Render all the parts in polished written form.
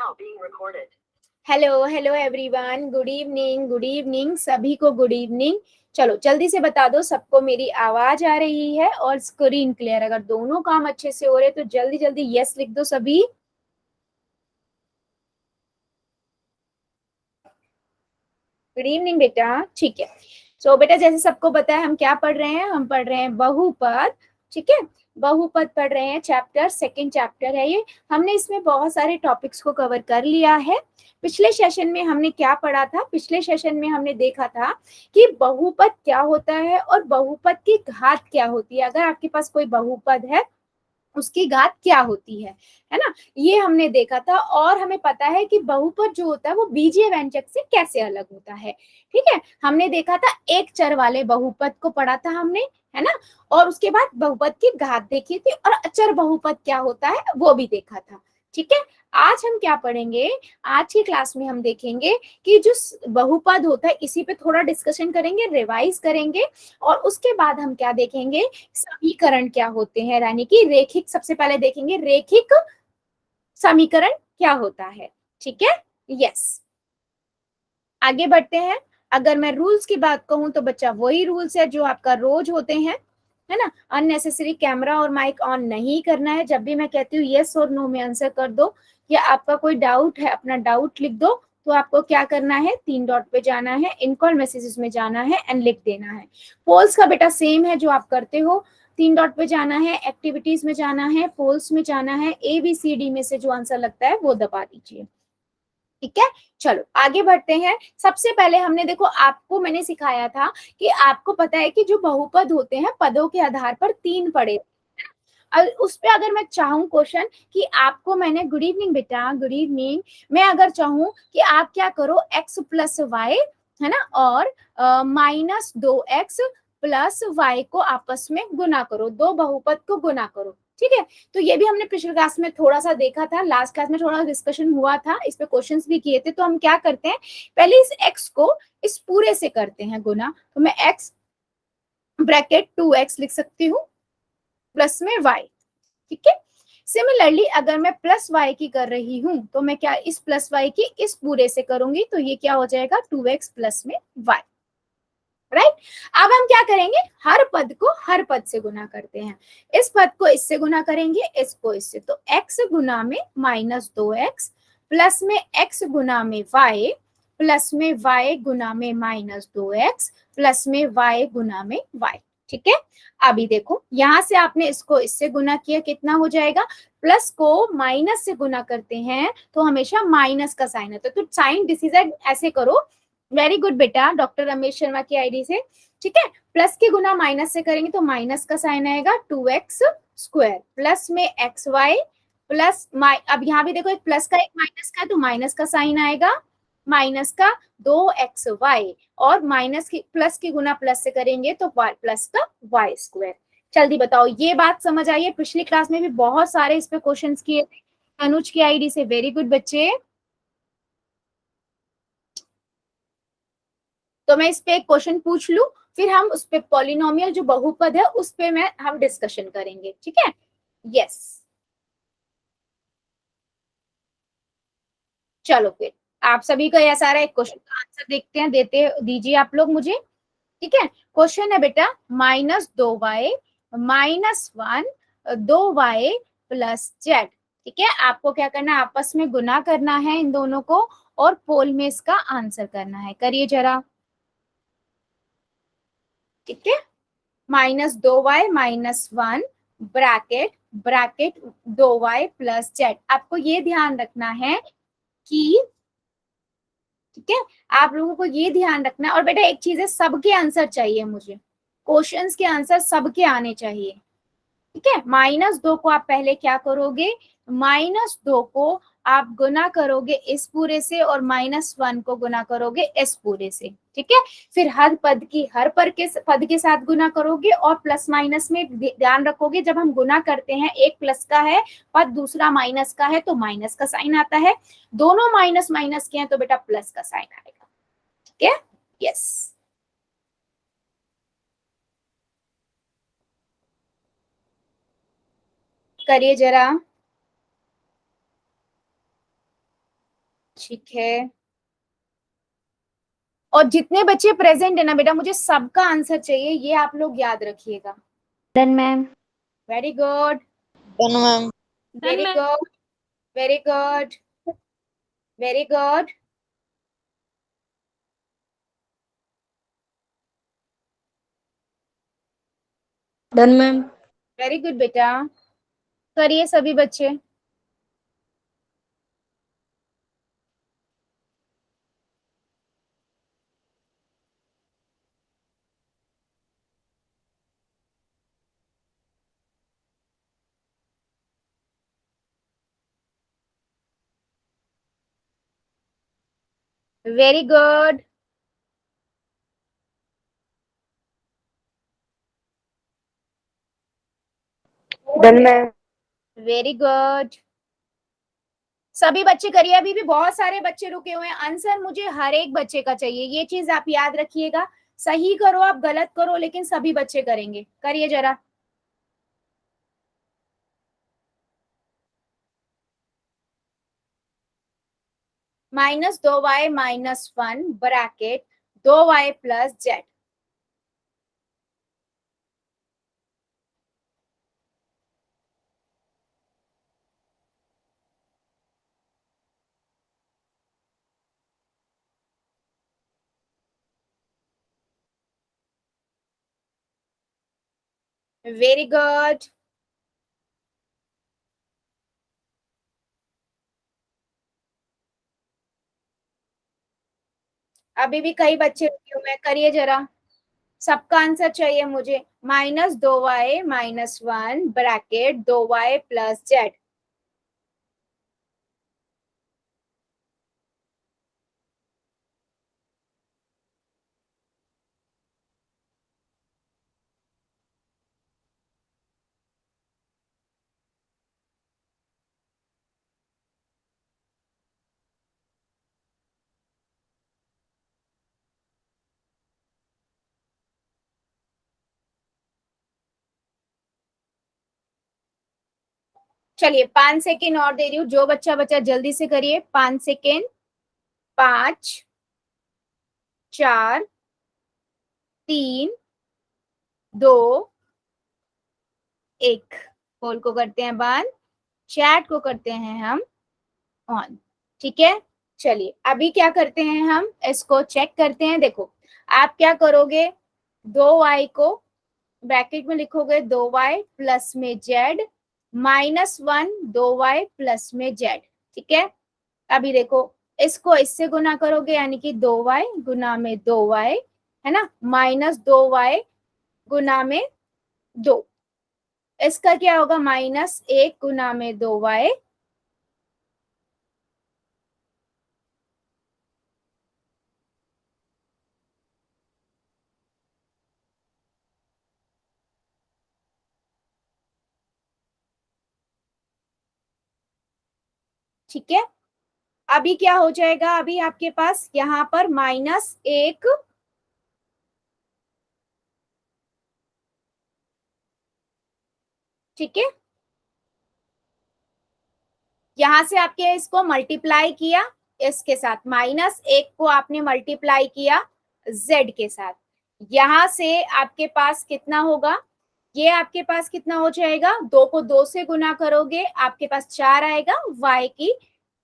Hello hello everyone, good evening, good evening, सभी को good evening. चलो जल्दी से बता दो सबको मेरी आवाज आ रही है और स्क्रीन क्लियर। अगर दोनों काम अच्छे से हो रहे तो जल्दी जल्दी यस लिख दो सभी। गुड इवनिंग बेटा, ठीक है। सो बेटा जैसे सबको पता है हम क्या पढ़ रहे हैं, हम पढ़ रहे हैं बहुपद। ठीक है, बहुपद पढ़ रहे हैं, चैप्टर सेकंड चैप्टर है ये। हमने इसमें बहुत सारे टॉपिक्स को कवर कर लिया है। पिछले सेशन में हमने क्या पढ़ा था? पिछले सेशन में हमने देखा था कि बहुपद क्या होता है और बहुपद की घात क्या होती है। अगर आपके पास कोई बहुपद है उसकी घात क्या होती है ना, ये हमने देखा था। और हमें पता है कि बहुपद जो होता है वो बीजीय व्यंजक से कैसे अलग होता है। ठीक है, हमने देखा था एक चर वाले बहुपद को पढ़ा था हमने, है ना। और उसके बाद बहुपद की घात देखी थी और अचर बहुपद क्या होता है वो भी देखा था। ठीक है, आज हम क्या पढ़ेंगे? आज की क्लास में हम देखेंगे कि जो बहुपद होता है इसी पे थोड़ा डिस्कशन करेंगे, रिवाइज करेंगे। और उसके बाद हम क्या देखेंगे? समीकरण क्या होते हैं, यानी कि रेखिक। सबसे पहले देखेंगे रेखिक समीकरण क्या होता है। ठीक है, यस। आगे बढ़ते हैं। अगर मैं रूल्स की बात कहूं तो बच्चा वही रूल्स है जो आपका रोज होते हैं, है ना। अननेसेसरी कैमरा और माइक ऑन नहीं करना है। जब भी मैं कहती हूँ यस और नो में आंसर कर दो, या आपका कोई डाउट है अपना डाउट लिख दो। तो आपको क्या करना है? 3 डॉट पे जाना है, इनकॉल मैसेजेस में जाना है एंड लिख देना है। पोल्स का बेटा सेम है जो आप करते हो। 3 डॉट पे जाना है, एक्टिविटीज में जाना है, पोल्स में जाना है, ABCD में से जो आंसर लगता है वो दबा दीजिए। ठीक है, चलो आगे बढ़ते हैं। सबसे पहले हमने देखो, आपको मैंने सिखाया था कि आपको पता है कि जो बहुपद होते हैं पदों के आधार पर 3 पड़े। उस पे अगर मैं चाहूँ क्वेश्चन कि आपको मैंने, गुड इवनिंग बेटा, गुड इवनिंग। मैं अगर चाहूँ कि आप क्या करो, x प्लस वाई, है ना, और -2x प्लस वाई को आपस में गुना करो, दो बहुपद को गुना करो। ठीक है, तो ये भी हमने पिछले क्लास में थोड़ा सा देखा था, लास्ट क्लास में थोड़ा डिस्कशन हुआ था, इस पे क्वेश्चंस भी किए थे। तो हम क्या करते हैं, पहले इस x को इस पूरे से करते हैं गुना। तो मैं x ब्रैकेट 2x लिख सकती हूँ प्लस में y। ठीक है, सिमिलरली अगर मैं प्लस वाई की कर रही हूं तो मैं क्या इस प्लस वाई की इस पूरे से करूंगी, तो ये क्या हो जाएगा 2x प्लस में y। राइट, अब हम क्या करेंगे, हर पद को हर पद से गुना करते हैं। इस पद को इससे गुना करेंगे, इसको इससे, तो x गुना में -2x प्लस में x गुना में y प्लस में y गुना में -2x प्लस में y गुना में y। ठीक है, अभी देखो यहां से आपने इसको इससे गुना किया, कितना हो जाएगा? प्लस को माइनस से गुना करते हैं तो हमेशा माइनस का साइन आता है, तो साइन डिसीजन ऐसे करो। वेरी गुड बेटा, डॉक्टर रमेश शर्मा की आईडी से। ठीक है, प्लस के गुना माइनस से करेंगे तो माइनस का साइन आएगा 2x स्क्वायर प्लस में xy प्लस अब यहाँ भी देखो एक प्लस का एक माइनस का है तो माइनस का साइन आएगा, माइनस का 2xy, और माइनस की प्लस की गुना प्लस से करेंगे तो प्लस का y स्क्वायर। जल्दी बताओ, ये बात समझ आई है? पिछली क्लास में भी बहुत सारे इस पे क्वेश्चंस किए थे अनुज की आईडी से। वेरी गुड बच्चे। तो मैं इस पे एक क्वेश्चन पूछ लूं, फिर हम उस पे पॉलिनोमियल जो बहुपद है उस पे मैं हम डिस्कशन करेंगे। ठीक है, यस। चलो फिर आप सभी का ऐसा रहा, एक क्वेश्चन का आंसर देखते हैं, देते दीजिए आप लोग मुझे। ठीक है, क्वेश्चन है बेटा -2y -1 2y प्लस जेड। ठीक है, आपको क्या करना है, आपस में गुना करना है इन दोनों को और पोल में इसका आंसर करना है। करिए जरा। ठीक है, -2y -1 bracket bracket 2y plus Z. आपको ये ध्यान रखना है कि, ठीक है, आप लोगों को ये ध्यान रखना है। और बेटा एक चीज है, सबके आंसर चाहिए मुझे, क्वेश्चंस के आंसर सबके आने चाहिए। ठीक है, -2 को आप पहले क्या करोगे, -2 को आप गुना करोगे इस पूरे से और -1 को गुना करोगे इस पूरे से। ठीक है, फिर हर पद की हर पद के साथ गुना करोगे और प्लस माइनस में ध्यान रखोगे, जब हम गुना करते हैं एक प्लस का है पद दूसरा माइनस का है तो माइनस का साइन आता है, दोनों माइनस माइनस के हैं तो बेटा प्लस का साइन आएगा। ठीक है, यस। करिए जरा। ठीक है, और जितने बच्चे प्रेजेंट है ना बेटा, मुझे सबका आंसर चाहिए, ये आप लोग याद रखिएगा। Done ma'am. Very good, done ma'am. Very good, very good, very good. Done ma'am. Very good बेटा, करिए सभी बच्चे। Very good, done ma'am. Very good, सभी बच्चे करिए। अभी भी बहुत सारे बच्चे रुके हुए हैं, आंसर मुझे हर एक बच्चे का चाहिए, ये चीज आप याद रखिएगा। सही करो आप, गलत करो, लेकिन सभी बच्चे करेंगे। करिए जरा। -2y - 1 bracket 2y + z। Very good, अभी भी कई बच्चे रुके हुए हैं, करिए जरा। सबका आंसर चाहिए मुझे। -2y - 1 bracket 2y + z। चलिए 5 सेकेंड और दे रही हूँ, जो बच्चा बच्चा जल्दी से करिए। 5 सेकेंड। 5, 4, 3, 2, 1। पोल को करते हैं बंद, चैट को करते हैं हम ऑन। ठीक है, चलिए अभी क्या करते हैं, हम इसको चेक करते हैं। देखो आप क्या करोगे, 2y को ब्रैकेट में लिखोगे, 2y प्लस में z -1 2y प्लस में z। ठीक है, अभी देखो इसको इससे गुना करोगे, यानी कि 2y गुना में 2y, है ना, -2y गुना में 2। इसका क्या होगा, -1 गुना में 2y। ठीक है, अभी क्या हो जाएगा, अभी आपके पास यहाँ पर -1, ठीक है, यहां से आपके इसको मल्टीप्लाई किया इसके साथ, -1 को आपने मल्टीप्लाई किया z के साथ। यहां से आपके पास कितना होगा, ये आपके पास कितना हो जाएगा, 2 को 2 से गुना करोगे आपके पास 4 आएगा, y की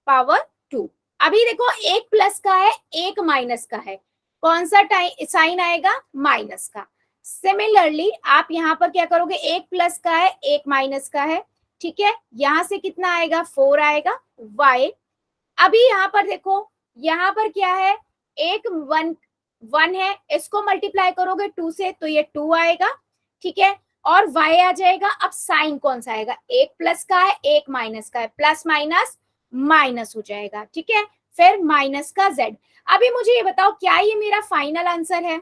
पावर 2। अभी देखो एक प्लस का है, एक माइनस का है, कौन सा साइन आएगा, माइनस का। सिमिलरली आप यहाँ पर क्या करोगे, एक प्लस का है, एक माइनस का है। ठीक है, यहां से कितना आएगा, 4 आएगा y। अभी यहाँ पर देखो, यहाँ पर क्या है, एक 1 है, इसको मल्टीप्लाई करोगे 2 से तो ये 2 आएगा। ठीक है, और y आ जाएगा। अब साइन कौन सा आएगा, एक प्लस का है, एक माइनस का है, प्लस माइनस माइनस हो जाएगा। ठीक है, फिर माइनस का z। अभी मुझे ये बताओ, क्या ये मेरा फाइनल आंसर है।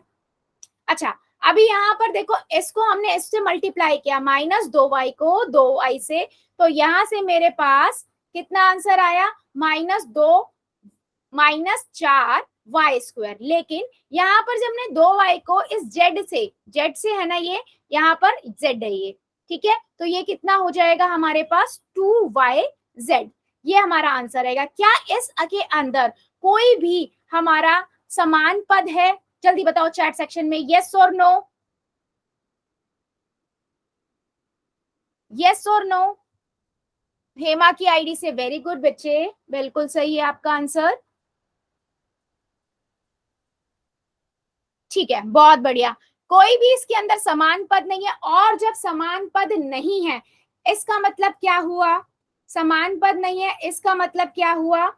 अच्छा, अभी यहाँ पर देखो, इसको हमने इससे मल्टीप्लाई किया, -2y को 2y से, तो यहां से मेरे पास कितना आंसर आया, -2 -4y²। लेकिन यहाँ पर जब हमने 2y को इस z से है ना, ये यहाँ पर z है ये। ठीक है, तो ये कितना हो जाएगा हमारे पास, 2yz। ये हमारा आंसर रहेगा। क्या इस के अंदर कोई भी हमारा समान पद है? जल्दी बताओ चैट सेक्शन में, यस और नो, यस और नो। हेमा की आईडी से, वेरी गुड बच्चे, बिल्कुल सही है आपका आंसर। ठीक है, बहुत बढ़िया। कोई भी इसके अंदर समान पद नहीं है, और जब समान पद नहीं है इसका मतलब क्या हुआ? समान पद नहीं है इसका मतलब क्या हुआ?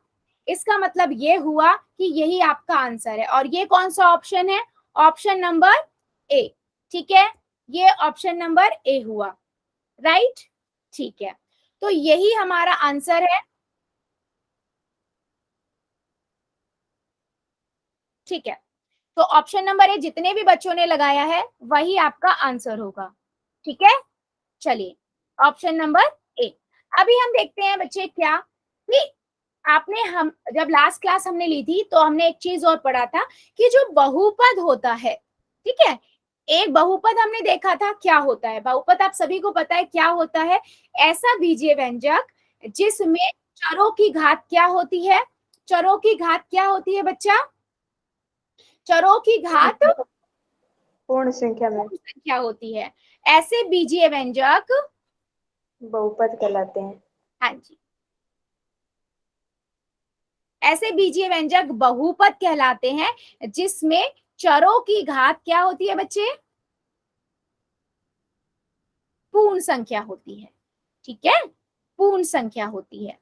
इसका मतलब ये हुआ कि यही आपका आंसर है। और ये कौन सा ऑप्शन है? Option number A. ठीक है, ये ऑप्शन नंबर ए हुआ, राइट। ठीक है, तो यही हमारा आंसर है। ठीक है, तो ऑप्शन नंबर ए जितने भी बच्चों ने लगाया है वही आपका आंसर होगा। ठीक है, चलिए ऑप्शन नंबर ए। अभी हम देखते हैं बच्चे क्या कि आपने, हम जब लास्ट क्लास हमने ली थी तो हमने एक चीज और पढ़ा था कि जो बहुपद होता है, ठीक है, एक बहुपद हमने देखा था क्या होता है। बहुपद आप सभी को पता है क्या होता है? ऐसा बीजीय व्यंजक जिसमें चरों की घात क्या होती है? चरों की घात क्या होती है बच्चा? चरों की घात पूर्ण संख्या में पूर्ण संख्या होती है। ऐसे बीजीय व्यंजक बहुपद कहलाते हैं। हाँ जी, ऐसे बीजीय व्यंजक बहुपद कहलाते हैं जिसमें चरों की घात क्या होती है बच्चे? पूर्ण संख्या होती है। ठीक है, पूर्ण संख्या होती है।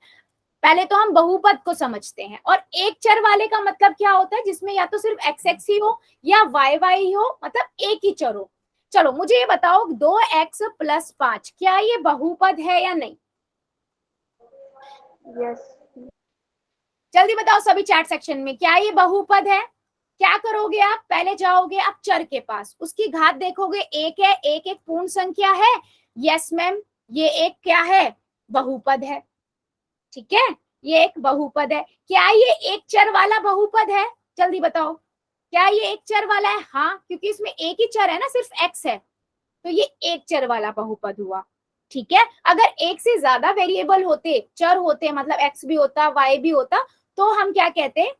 पहले तो हम बहुपद को समझते हैं। और एक चर वाले का मतलब क्या होता है? जिसमें या तो सिर्फ एक्स एक्स ही हो या वाई वाई ही हो, मतलब एक ही चर हो। चलो मुझे ये बताओ, 2x+5 क्या ये बहुपद है या नहीं? यस। जल्दी बताओ सभी चैट सेक्शन में, क्या ये बहुपद है? क्या करोगे आप? पहले जाओगे आप चर के पास, उसकी घात देखोगे, एक है, एक एक पूर्ण संख्या है। यस मैम, ये एक क्या है? बहुपद है। ठीक है, ये एक बहुपद है। क्या ये एक चर वाला बहुपद है? जल्दी बताओ, क्या ये एक चर वाला है? हाँ, क्योंकि इसमें एक ही चर है ना, सिर्फ एक्स है, तो ये एक चर वाला बहुपद हुआ। ठीक है, अगर एक से ज्यादा वेरिएबल होते, चर होते, मतलब एक्स भी होता, वाई भी होता, तो हम क्या कहते?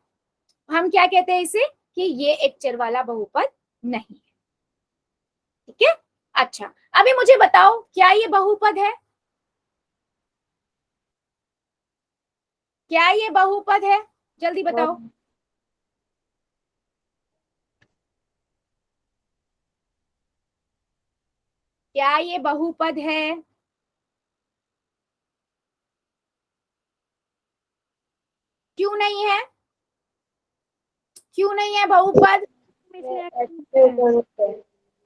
हम क्या कहते हैं इसे कि ये एक चर वाला बहुपद नहीं है। ठीक है, अच्छा अभी मुझे बताओ, क्या ये बहुपद है? क्या ये बहुपद है? जल्दी बताओ। क्या ये बहुपद है? क्यों नहीं है? क्यों नहीं है बहुपद?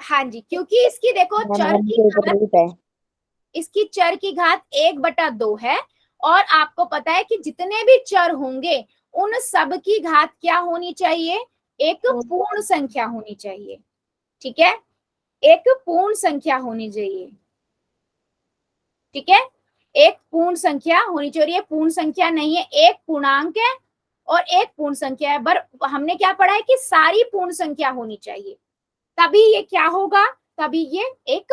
हाँ जी, क्योंकि इसकी देखो चर की घात, इसकी चर की घात 1/2 है। और आपको पता है कि जितने भी चर होंगे उन सब की घात क्या होनी चाहिए? एक पूर्ण संख्या होनी चाहिए। ठीक है, एक पूर्ण संख्या होनी चाहिए। ठीक है, एक पूर्ण संख्या होनी चाहिए। पूर्ण संख्या नहीं है, एक पूर्णांक है और एक पूर्ण संख्या है। पर हमने क्या पढ़ा है कि सारी पूर्ण संख्या होनी चाहिए, तभी ये क्या होगा? तभी ये एक,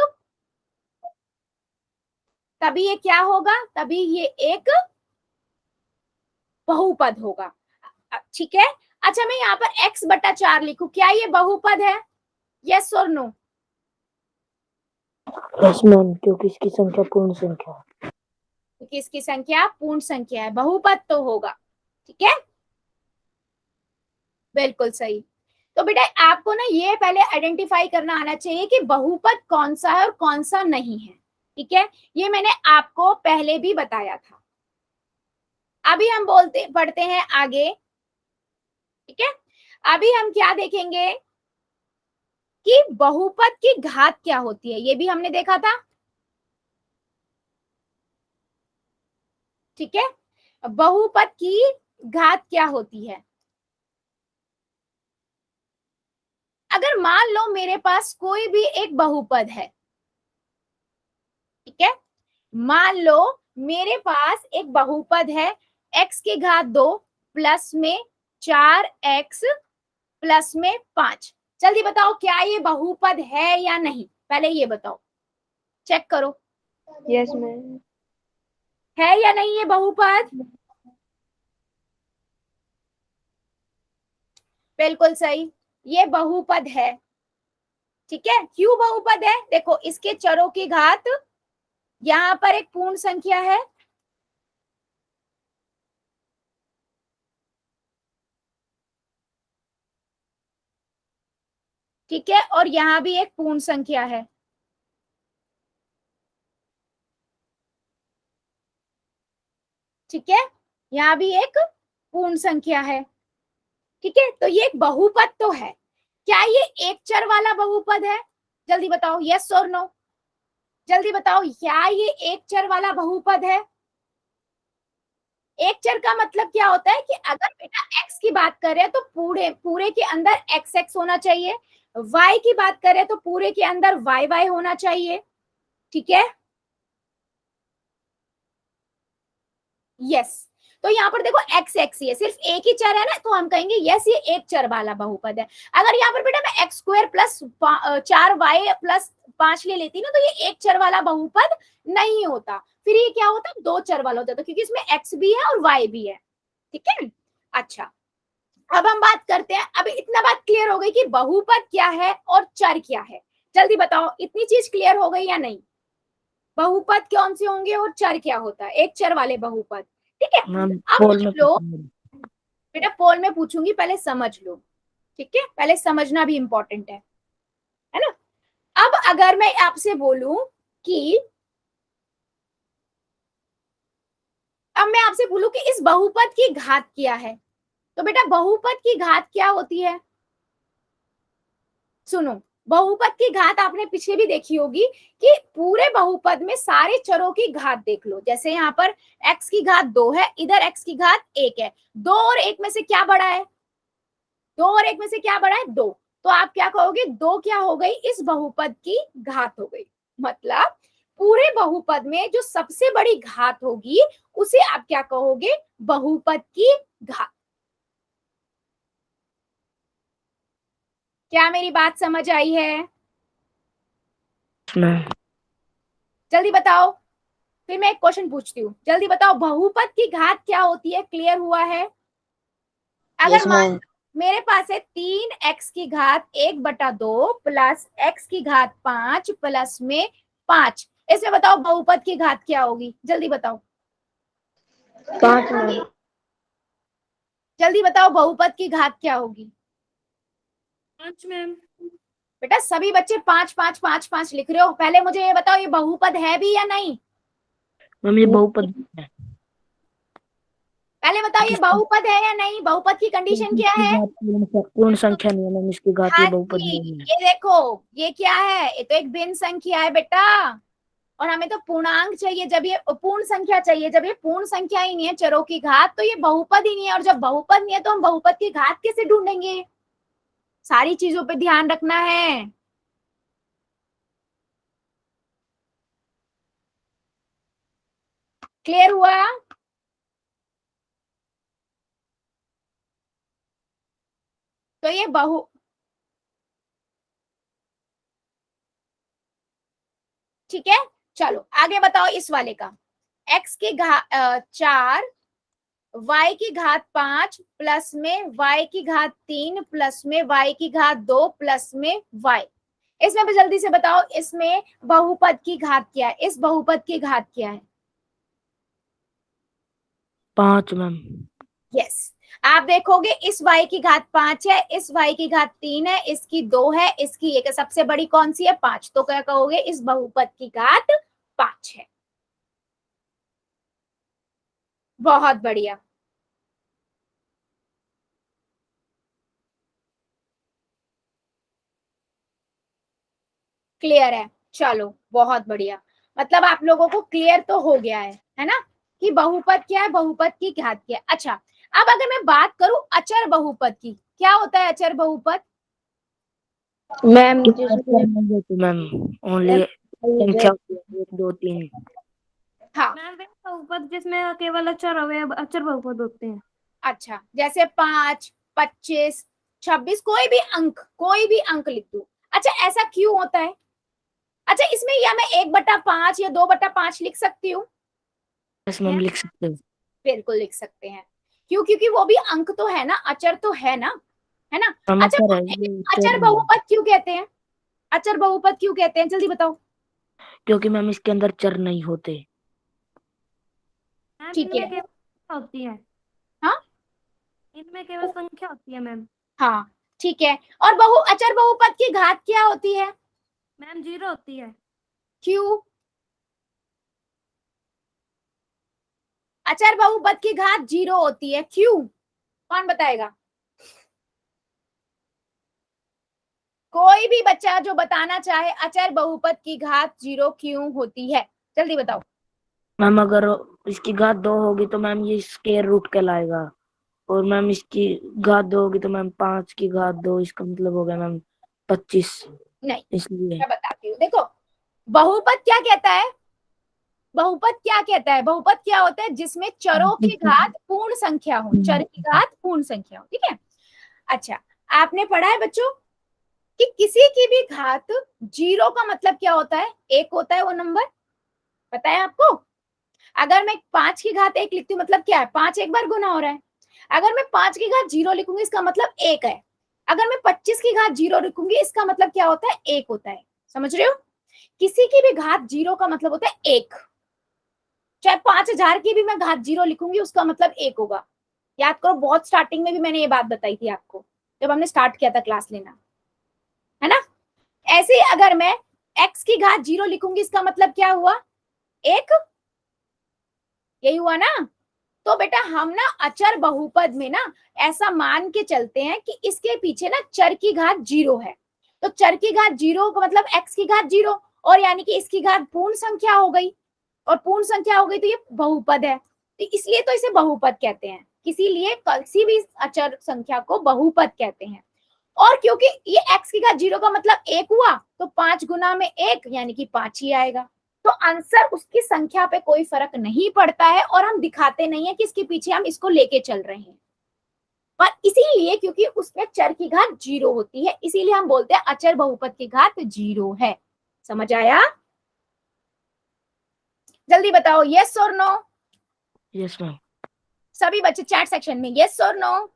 तभी ये क्या होगा? तभी ये एक बहुपद होगा। ठीक है, अच्छा मैं यहाँ पर x/4 लिखूं, क्या ये बहुपद है? यस और नो? यस मैम, क्योंकि इसकी संख्या पूर्ण संख्या है। क्योंकि इसकी संख्या पूर्ण संख्या है, बहुपद तो होगा। ठीक है, बिल्कुल सही। तो बेटा आपको ना ये पहले आइडेंटिफाई करना आना चाहिए कि बहुपद कौन सा है और कौन सा नहीं है। ठीक है, ये मैंने आपको पहले भी बताया था। अभी हम पढ़ते हैं आगे। ठीक है, अभी हम क्या देखेंगे कि बहुपद की घात क्या होती है, ये भी हमने देखा था। ठीक है, बहुपद की घात क्या होती है? अगर मान लो मेरे पास कोई भी एक बहुपद है, ठीक है, मान लो मेरे पास एक बहुपद है, x की घात 2 प्लस में 4x प्लस में 5। जल्दी बताओ क्या ये बहुपद है या नहीं? पहले ये बताओ, चेक करो। Yes ma'am. है या नहीं ये बहुपद? बिल्कुल सही, ये बहुपद है। ठीक है, क्यों बहुपद है? देखो इसके चरों की घात, यहाँ पर एक पूर्ण संख्या है, ठीक है, और यहाँ भी एक पूर्ण संख्या है। ठीक है, यहाँ भी एक पूर्ण संख्या है। ठीक है, तो ये एक बहुपद तो है। क्या ये एक चर वाला बहुपद है? जल्दी बताओ, यस और नो, जल्दी बताओ, क्या ये एक चर वाला बहुपद है? एक चर का मतलब क्या होता है कि अगर बेटा x की बात करें तो पूरे पूरे के अंदर एक्स एक्स होना चाहिए, y की बात करें तो पूरे के अंदर वाई वाई होना चाहिए। ठीक है, यस। तो यहाँ पर देखो एक्स एक्स ही है, सिर्फ एक ही चर है ना, तो हम कहेंगे यस ये एक चर वाला बहुपद है। अगर यहाँ पर बेटा मैं एक्स स्क्वायर प्लस 4y+5 ले लेती ना, तो ये एक चर वाला बहुपद नहीं होता, फिर ये क्या होता, दो चर वाला होता, क्योंकि इसमें एक्स भी है और वाई भी है। ठीक है, अच्छा, अब हम बात करते हैं, अब इतना बात क्लियर हो गई कि बहुपद क्या है और चर क्या है। जल्दी बताओ, इतनी चीज क्लियर हो गई या नहीं? बहुपद कौन से होंगे और चर क्या होता है, एक चर वाले बहुपद। ठीक है, मैम अब पोल मान में लो, बेटा पोल में पूछूंगी, पहले समझ लो। ठीक है, पहले समझना भी इंपॉर्टेंट है ना। अब अगर मैं आपसे बोलूं कि, अब मैं आपसे बोलूं कि इस बहुपद की घात क्या है, तो बेटा बहुपद की घात क्या होती है? सुनो, बहुपद की घात आपने पीछे भी देखी होगी कि पूरे बहुपद में सारे चरों की घात देख लो, जैसे यहाँ पर x की घात 2 है, इधर x की घात 1 है, 2 और 1 में से क्या बड़ा है? 2 और 1 में से क्या बड़ा है? 2। तो आप क्या कहोगे, 2 क्या हो गई, इस बहुपद की घात हो गई। मतलब पूरे बहुपद में जो सबसे बड़ी घात होगी उसे आप क्या कहोगे, बहुपद की घात। क्या मेरी बात समझ आई है? मैम। जल्दी बताओ, फिर मैं एक क्वेश्चन पूछती हूँ, जल्दी बताओ, बहुपद की घात क्या होती है? क्लियर हुआ है? अगर यस मान मैम। मेरे पास है 3x की घात 1/2 प्लस x की घात 5 प्लस में 5, इसमें बताओ बहुपद की घात क्या होगी? जल्दी बताओ, 5 मैम। जल्दी बताओ, बहुपद की घात क्या होगी? 5 मैम। बेटा सभी बच्चे 5 5 5 5 लिख रहे हो, पहले मुझे ये बताओ, ये बहुपद है भी या नहीं? मैम ये बहुपद है, पहले बताओ, ये जिसकी बहुपद है या नहीं? बहुपद की कंडीशन क्या इसकी है? घात पूर्ण संख्या नहीं है मैम, इसकी घात ये हाँ बहुपद जी, नहीं है। ये देखो, ये क्या है, ये तो एक भिन्न संख्या है बेटा, और हमें तो पूर्णांक चाहिए, जब ये पूर्ण संख्या चाहिए, जब ये पूर्ण संख्या ही नहीं है, चरों की घात, तो ये बहुपद ही नहीं है, और जब बहुपद नहीं है तो हम बहुपद की घात कैसे ढूंढेंगे? सारी चीजों पे ध्यान रखना है। क्लियर हुआ? तो ये ठीक है, चलो आगे बताओ इस वाले का, x की घात 4, y की घात 5 प्लस में y की घात 3 प्लस में y की घात 2 प्लस में y, इसमें भी जल्दी से बताओ, इसमें बहुपद की घात क्या है, इस बहुपद की घात क्या है? 5 मैम। यस, आप देखोगे इस y की घात 5 है, इस y की घात 3 है, इसकी 2 है, इसकी 1 है, सबसे बड़ी कौन सी है? 5, तो क्या कहोगे, इस बहुपद की घात 5 है। बहुत बढ़िया, क्लियर है, चलो बहुत बढ़िया, मतलब आप लोगों को क्लियर तो हो गया है ना, कि बहुपद क्या है, बहुपद की घात क्या है। अच्छा, अब अगर मैं बात करूं अचर बहुपद की, क्या होता है अचर बहुपद? मैम जिसमें नहीं होती मैम, ओनली संख्या होती है 1 2 3। हाँ, मैम वे बहुपद जिसमें केवल अचर अचर बहुपद होते हैं। अच्छा, जैसे 5 25 26, कोई भी अंक लिख दू। अच्छा, ऐसा क्यों होता है? अच्छा, इसमें या मैं 1/5 या 2/5 लिख सकती हूँ? यस मैम, लिख सकते हो। बिल्कुल लिख सकते हैं। क्यों? क्योंकि वो भी अंक तो है ना, अचर तो है ना, है ना। मैम अच्छा, अचर है ये, अचर चर नहीं है। बहुपद क्यों कहते हैं? अचर बहुपद क्यों कहते हैं, जल्दी बताओ। क्योंकि मैम इसके अंदर चर नहीं होते। मैम ठीक इनमें है। केवल संख्या होती है। हाँ इनमें केवल संख्या होती है मैम। हाँ ठीक है। और अचर बहुपद की घात क्या होती है? मैम 0 होती है। क्यों? अचर बहुपद की घात 0 होती है, क्यों? कौन बताएगा? कोई भी बच्चा जो बताना चाहे अचर बहुपद की घात 0 क्यों होती है, जल्दी बताओ। मैम अगर इसकी घात 2 होगी तो मैम ये स्क्वायर रूट कहलाएगा, और मैम इसकी घात 2 होगी तो मैम 5 की घात 2, इसका मतलब हो गया मैम 25। नहीं, इसलिए मैं बताती हूँ, देखो बहुपद क्या कहता है? बहुपद क्या कहता है? बहुपद क्या होता है? जिसमें चरों की घात पूर्ण संख्या हो, चर की घात पूर्ण संख्या हो, ठीक है। अच्छा, आपने पढ़ा है बच्चों कि किसी की भी घात 0 का मतलब क्या होता है? 1 होता है वो नंबर, पता है आपको? अगर मैं 5 की घात 1 लिखती हूँ मतलब क्या है? 5 एक बार गुना हो रहा है। अगर मैं 5 की घात 0 लिखूंगी इसका मतलब 1 है। अगर मैं 25 की घात 0 लिखूंगी इसका मतलब क्या होता है? 1 होता है। समझ रहे हो? किसी की भी घात 0 का मतलब होता है 1। चाहे 5000 की भी मैं घात 0 लिखूंगी उसका मतलब 1 होगा। याद करो, बहुत स्टार्टिंग में भी मैंने ये बात बताई थी आपको, जब हमने स्टार्ट किया था क्लास लेना, है ना। ऐसे ही अगर मैं x की घात 0 लिखूंगी इसका मतलब क्या हुआ? 1। यही हुआ ना। तो बेटा हम ना अचर बहुपद में ना ऐसा मान के चलते हैं कि इसके पीछे ना चर की घात 0 है। तो चर की घात 0 का मतलब x की घात 0, और यानी कि इसकी घात पूर्ण संख्या हो गई, और पूर्ण संख्या हो गई तो ये बहुपद है, तो इसलिए तो इसे बहुपद कहते हैं। इसीलिए किसी भी अचर संख्या को बहुपद कहते हैं। और क्योंकि ये x की घात 0 का मतलब 1 हुआ, तो 5 गुना में 1 यानी कि 5 ही आएगा। तो आंसर उसकी संख्या पे कोई फर्क नहीं पड़ता है, और हम दिखाते नहीं है कि इसके पीछे हम इसको लेके चल रहे हैं। पर इसीलिए क्योंकि उसमें चर की घात 0 होती है, इसीलिए हम बोलते हैं अचर बहुपद की घात 0 है। समझ आया? जल्दी बताओ, यस और नो। Yes ma'am. सभी बच्चे चैट सेक्शन में यस और नो।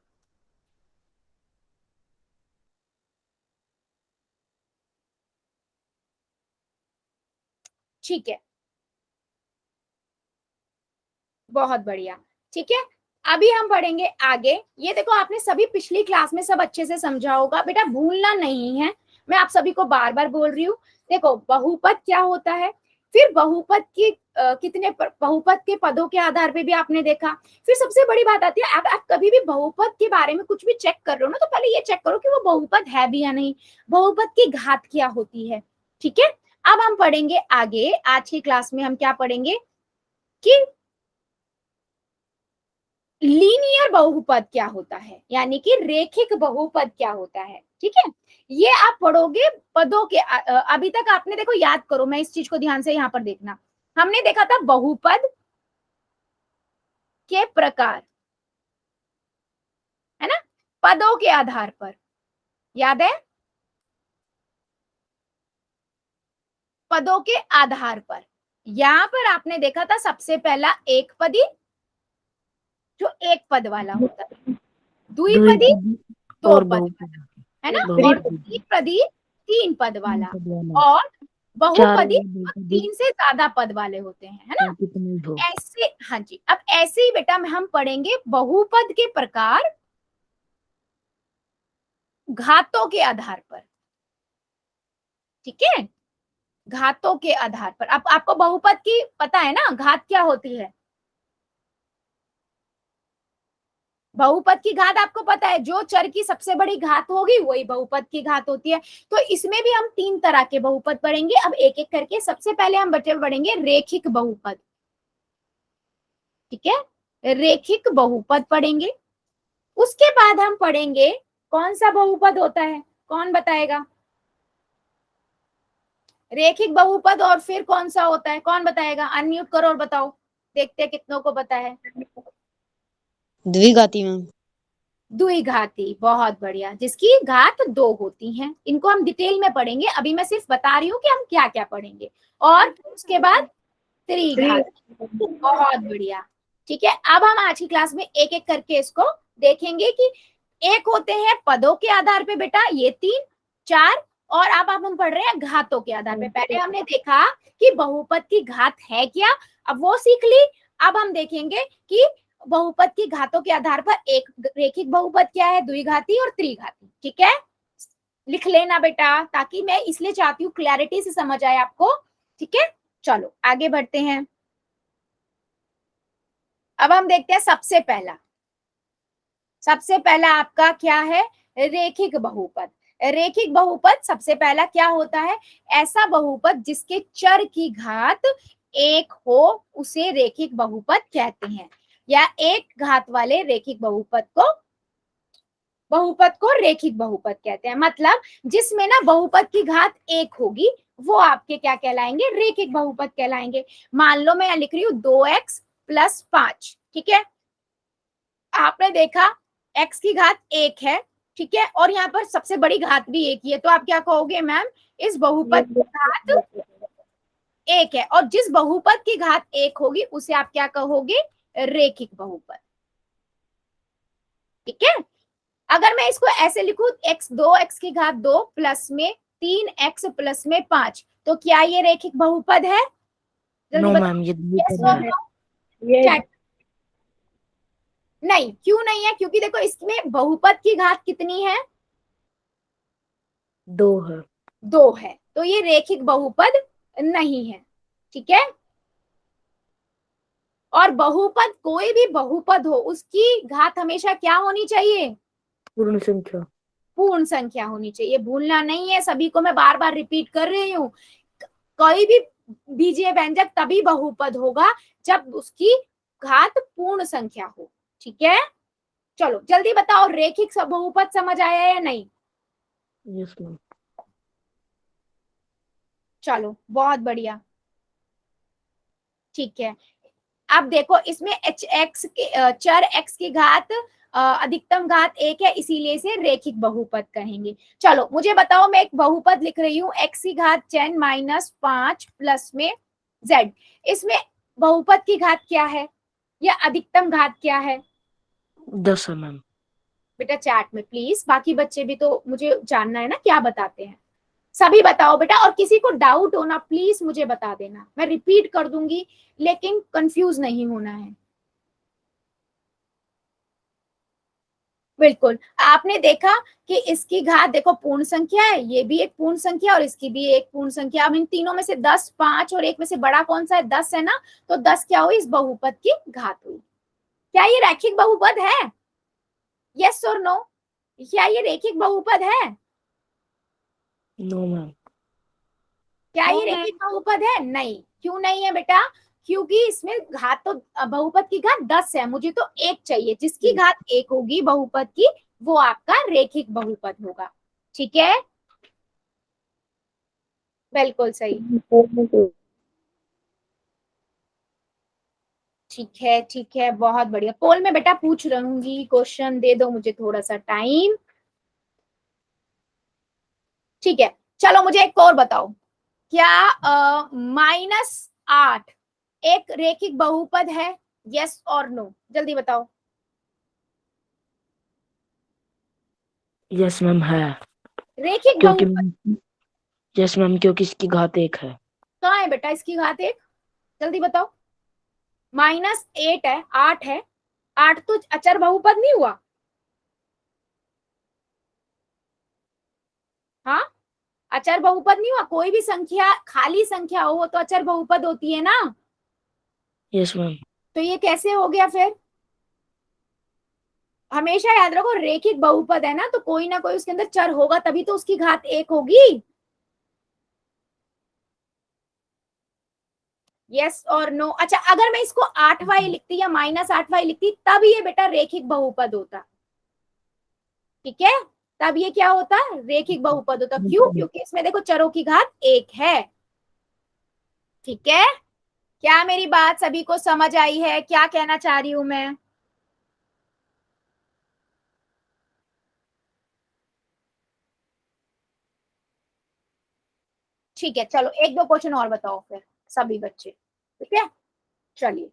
ठीक है, बहुत बढ़िया। ठीक है, अभी हम पढ़ेंगे आगे। ये देखो, आपने सभी पिछली क्लास में सब अच्छे से समझा होगा, बेटा भूलना नहीं है। मैं आप सभी को बार बार बोल रही हूँ। देखो बहुपद क्या होता है, फिर बहुपद की कितने बहुपद के पदों के आधार पे भी आपने देखा। फिर सबसे बड़ी बात आती है, आप कभी भी बहुपद के बारे में कुछ भी चेक कर रहे हो ना, तो पहले ये चेक करो कि वो बहुपद है भी या नहीं, बहुपद की घात क्या होती है। ठीक है, अब हम पढ़ेंगे आगे। आज की क्लास में हम क्या पढ़ेंगे कि लीनियर बहुपद क्या होता है, यानी कि रेखिक बहुपद क्या होता है। ठीक है, ये आप पढ़ोगे पदों के अभी तक आपने देखो, याद करो, मैं इस चीज को ध्यान से यहाँ पर देखना। हमने देखा था बहुपद के प्रकार, है ना, पदों के आधार पर, याद है? पदों के आधार पर यहाँ पर आपने देखा था सबसे पहला एक पदी, जो एक पद वाला होता है, द्विपदी द्विपदी दो और पद, बहुपदी। है ना, और बहुपदी त्रिपदी 3 पद तीन वाला, पद वाला, और चार बहुपदी वाला बहुपदी 3 से ज्यादा पद वाले होते हैं, है ना। और कितने हो। ऐसे, हाँ जी, अब ऐसे ही बेटा हम पढ़ेंगे बहुपद के प्रकार घातों के आधार पर। ठीक है, घातों के आधार पर। अब आपको बहुपद की पता है ना, घात क्या होती है? बहुपद की घात आपको पता है, जो चर की सबसे बड़ी घात होगी वही बहुपद की घात होती है। तो इसमें भी हम 3 तरह के बहुपद पढ़ेंगे, अब एक एक करके। सबसे पहले हम बच्चे पढ़ेंगे रेखिक बहुपद। ठीक है, रेखिक बहुपद पढ़ेंगे। उसके बाद हम पढ़ेंगे कौन सा बहुपद होता है, कौन बताएगा? रेखिक बहुपद, और फिर कौन सा होता है, कौन बताएगा? अनम्यूट करो और बताओ, देखते हैं कितनों को पता है। द्विघाती मैम। द्विघाती, बहुत बढ़िया, जिसकी घात 2 होती हैं। इनको हम डिटेल में पढ़ेंगे, अभी मैं सिर्फ बता रही हूँ कि हम क्या क्या पढ़ेंगे। और उसके बाद त्रिघाती। बहुत बढ़िया। ठीक है, अब हम आज की क्लास में एक एक करके इसको देखेंगे कि एक होते हैं पदों के आधार पे बेटा ये 3 4, और अब हम पढ़ रहे हैं घातों के आधार पे। पहले हमने देखा कि बहुपद की घात है क्या, अब वो सीख ली। अब हम देखेंगे कि बहुपद की घातों के आधार पर एक रेखिक बहुपद क्या है, द्विघाती और त्रिघाती। ठीक है, लिख लेना बेटा, ताकि मैं इसलिए चाहती हूँ क्लैरिटी से समझ आए आपको। ठीक है, चलो आगे बढ़ते हैं। अब हम देखते हैं सबसे पहला आपका क्या है, रेखिक बहुपद। रेखिक बहुपद सबसे पहला क्या होता है, ऐसा बहुपद जिसके चर की घात एक हो उसे रेखिक बहुपद कहते हैं, या एक घात वाले रेखिक बहुपद को रेखिक बहुपद कहते हैं। मतलब जिसमें ना बहुपद की घात एक होगी वो आपके क्या कहलाएंगे, रेखिक बहुपद कहलाएंगे। मान लो मैं लिख रही हूँ 2x + 5। ठीक है, आपने देखा x की घात एक है, ठीक है, और यहाँ पर सबसे बड़ी घात भी एक ही है, तो आप क्या कहोगे मैम, इस बहुपद की घात एक है, और जिस बहुपद की घात एक होगी उसे आप क्या कहोगे, रेखिक बहुपद। ठीक है, अगर मैं इसको ऐसे लिखूं, x 2x की घात 2 प्लस में 3x प्लस में 5, तो क्या ये रेखिक बहुपद है? जल्दी नो बताओ, मैम, ये यस द्विपद और है। नो? नहीं, क्यों नहीं है? क्योंकि देखो इसमें बहुपद की घात कितनी है, 2 है। 2 है, तो ये रेखिक बहुपद नहीं है। ठीक है, और बहुपद, कोई भी बहुपद हो उसकी घात हमेशा क्या होनी चाहिए, पूर्ण संख्या। पूर्ण संख्या होनी चाहिए, भूलना नहीं है। सभी को मैं बार बार रिपीट कर रही हूँ, कोई भी बीजीय व्यंजक तभी बहुपद होगा जब उसकी घात पूर्ण संख्या हो। ठीक है, चलो जल्दी बताओ, रेखिक बहुपद समझ आया या नहीं? Yes ma'am. चलो बहुत बढ़िया। ठीक है, अब देखो इसमें x के चर x की घात अधिकतम घात एक है, इसीलिए इसे रेखिक बहुपद कहेंगे। चलो मुझे बताओ, मैं एक बहुपद लिख रही हूँ x की घात 10 - 5 प्लस में z। इसमें बहुपद की घात क्या है या अधिकतम घात क्या है? 10 है मैम। बेटा चैट में प्लीज, बाकी बच्चे भी तो मुझे जानना है ना क्या बताते हैं। सभी बताओ बेटा, और किसी को डाउट हो ना प्लीज मुझे बता देना, मैं रिपीट कर दूंगी, लेकिन कंफ्यूज नहीं होना है। बिल्कुल, आपने देखा कि इसकी घात देखो पूर्ण संख्या है, ये भी एक पूर्ण संख्या और इसकी भी एक पूर्ण संख्या। अब इन तीनों में से 10, 5 और एक में से बड़ा कौन सा है, 10 है ना, तो 10 क्या हुई, इस बहुपद की घात हुई। क्या ये रैखिक बहुपद है, यस और नो? क्या ये रेखिक बहुपद है? No ma'am. क्या ये नो मैम। रेखिक बहुपद है? नहीं। क्यों नहीं है बेटा? क्योंकि इसमें घात तो बहुपद की घात 10 है, मुझे तो एक चाहिए, जिसकी घात एक होगी बहुपद की वो आपका रेखिक बहुपद होगा। ठीक है, बिल्कुल सही। ठीक है, बहुत बढ़िया। पोल में बेटा पूछ रहूंगी क्वेश्चन, दे दो मुझे थोड़ा सा टाइम। ठीक है, चलो मुझे एक और बताओ, क्या -8 एक रेखिक बहुपद है, यस और नो? जल्दी बताओ। यस मैम है। रेखिक क्योंकि बहुपद यस मैम, क्योंकि इसकी घात 1 है। कहाँ है बेटा इसकी घात एक? जल्दी बताओ। -8 है, 8 है, 8 तो अचर बहुपद नहीं हुआ? हाँ, अचर बहुपद नहीं हुआ, कोई भी संख्या खाली संख्या हो तो अचर बहुपद होती है ना, यस मैम। तो ये कैसे हो गया फिर? हमेशा याद रखो, रेखिक बहुपद है ना तो कोई ना कोई उसके अंदर चर होगा, तभी तो उसकी घात एक होगी। यस और नो? अच्छा, अगर मैं इसको 8y लिखती या -8y लिखती तब ये बेटा रेखिक बहुपद होता। ठीक है, तब ये क्या होता, रेखिक बहुपद होता। क्यों? क्योंकि इसमें देखो चरों की घात एक है। ठीक है, क्या मेरी बात सभी को समझ आई है, क्या कहना चाह रही हूं मैं? ठीक है, चलो एक दो क्वेश्चन और बताओ फिर सभी बच्चे। ठीक है, चलिए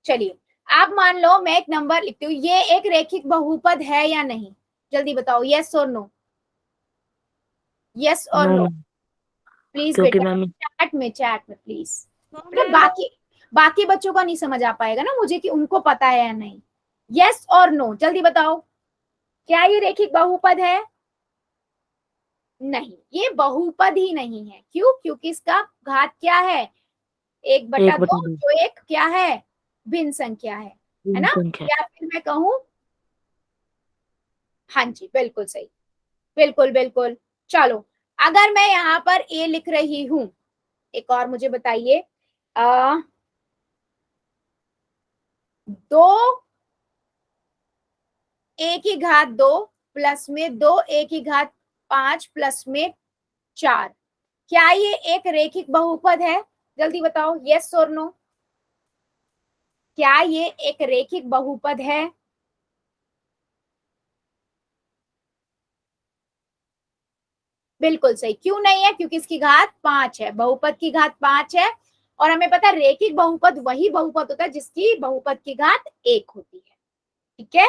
चलिए, आप मान लो मैं एक नंबर लिखती हूँ, ये एक रेखिक बहुपद है या नहीं, जल्दी बताओ, यस और नो, यस और नो नो, मैम, प्लीज क्योंकि बेटा, मैम चैट में प्लीज, मतलब बाकी बाकी बच्चों का नहीं समझ आ पाएगा ना मुझे कि उनको पता है या नहीं। यस और नो, जल्दी बताओ, क्या ये रेखिक बहुपद है? नहीं, ये बहुपद ही नहीं है। क्यों? क्योंकि इसका घात क्या है? 1/2, 1/2 जो एक क्या है, भिन्न संख्या है ना? संख्या। या फिर मैं कहूं, हाँ जी बिल्कुल सही, बिल्कुल बिल्कुल। चलो, अगर मैं यहाँ पर ए लिख रही हूं, एक और मुझे बताइए, 2 a की घात 2 प्लस में 2 a की घात 5 प्लस में 4, क्या ये एक रेखिक बहुपद है? जल्दी बताओ, यस और नो, क्या ये एक रेखिक बहुपद है? बिल्कुल सही। क्यों नहीं है? क्योंकि इसकी घात 5 है, बहुपद की घात 5 है, और हमें पता है रेखिक बहुपद वही बहुपद होता है जिसकी बहुपद की घात 1 होती है। ठीक है,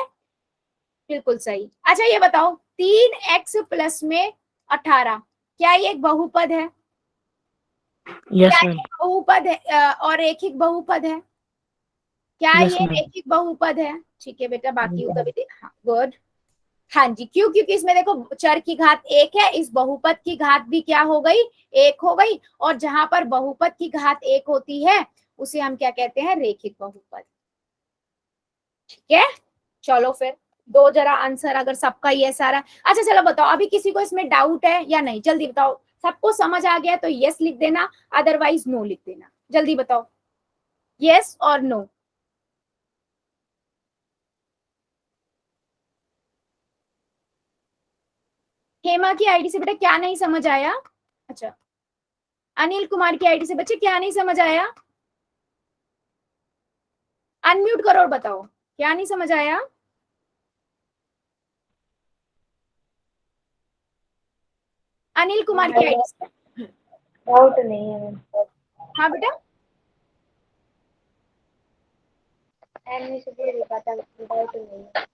बिल्कुल सही। अच्छा ये बताओ, 3x प्लस में 18, क्या ये एक बहुपद है? क्या यस मैम। ये बहुपद है और रेखिक बहुपद है? क्या यस ये मैम। रेखिक बहुपद है? ठीक है बेटा, बाकी का भी हाँ गुड। हाँ जी, क्यों? क्योंकि इसमें देखो चर की घात 1 है, इस बहुपद की घात भी क्या हो गई, 1 हो गई, और जहां पर बहुपद की घात 1 होती है उसे हम क्या कहते हैं, रेखिक बहुपद। ठीक है, चलो फिर दो जरा आंसर, अगर सबका ये सारा। अच्छा चलो बताओ, अभी किसी को इसमें डाउट है या नहीं, जल्दी बताओ, सबको समझ आ गया तो यस लिख देना, अदरवाइज नो लिख देना, जल्दी बताओ, यस और नो। हेमा की आईडी से बेटा क्या नहीं समझ आया? अच्छा, अनिल कुमार की आईडी से बच्चे क्या नहीं समझ आया? अनम्यूट करो और बताओ, क्या नहीं समझ आया? अनिल कुमार की आईडी से। डाउट नहीं है मैम। हाँ बेटा, एन में से दे लिखा था, डाउट नहीं है।